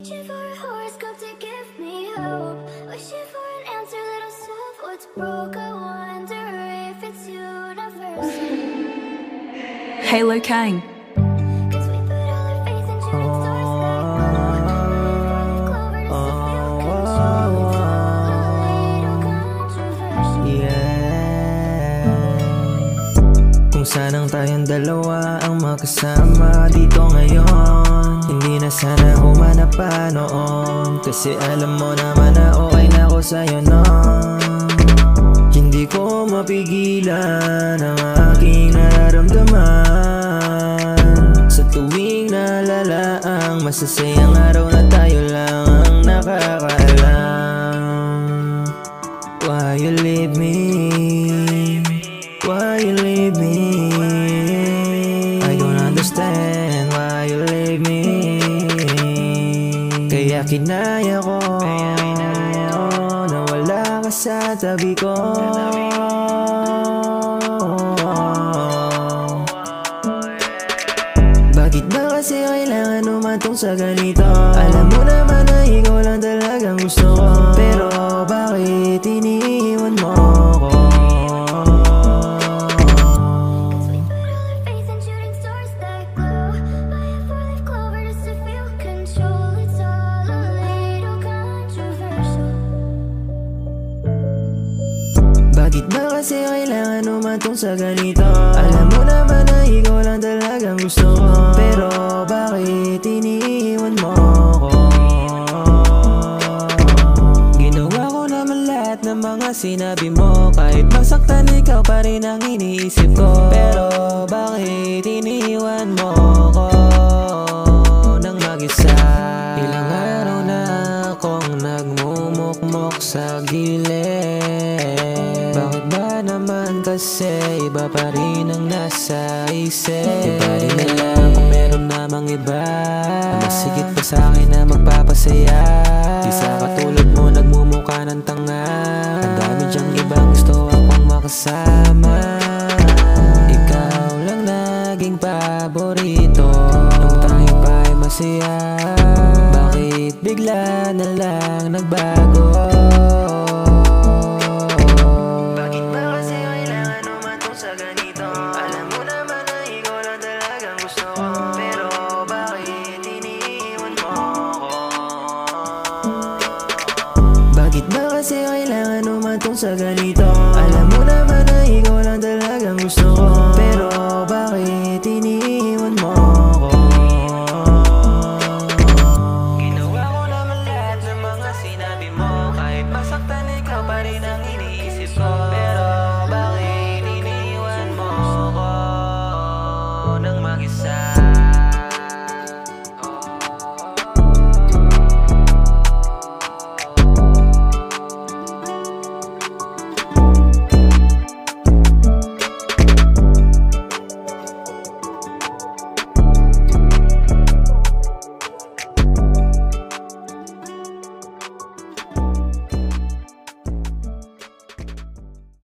Wishing for a horoscope to give me hope. Wishing for an answer that'll solve what's broke. I wonder if it's universal. Halo Kang. 'Cause we put all our faith into shooting stars that glow. Four-leaf clovers to feel control. It's all a little controversial. Yeah. Kung sanang tayong dalawa ang magkasama dito ngayon, hindi na sana humanap pa noon. Kasi alam mo naman na okay na ako sa'yo noon. Hindi ko mapigilan ang aking nararamdaman sa tuwing naalala ang masasayang araw na tayo lang ang nakakaalam. Why you leave me? Why you leave me? I don't understand why you leave me. Kaya kinaya ko na wala ka sa tabi ko. Bakit ba kasi kailangan umantong sa ganito? Alam mo naman na ikaw lang talagang gusto ko, pero bakit iniiwan mo ko? Bakit ba kasi kailangan umantong sa ganito? Alam mo naman na ikaw lang talagang gusto ko, pero bakit iniiwan mo ko? Ginawa ko naman lahat ng mga sinabi mo, kahit masaktan ikaw pa rin ang iniisip ko. Pero bakit iniiwan mo ko nang mag-isa? Ilang araw na akong nagmumukmok sa gilid. Bakit ba naman kasi iba pa rin ang nasa isip? Iba rin na lang kung meron namang iba na mas higit pa sa'kin na magpapasaya. Di sa katulad mo nagmumukha ng tanga. Ang dami dyang ibang gusto akong makasama. Ikaw lang naging paborito nung tayo pa'y masaya. Bakit bigla na lang nagbago? Bakit ba kasi kailangan umantong sa ganito? Alam mo naman na ikaw lang talagang gusto ko, pero bakit iniiwan mo ko? Ginawa ko naman lahat ng mga sinabi mo, kahit masaktan ikaw pa rin ang iniisip ko. Pero bakit iniiwan mo ko nang mag-isa?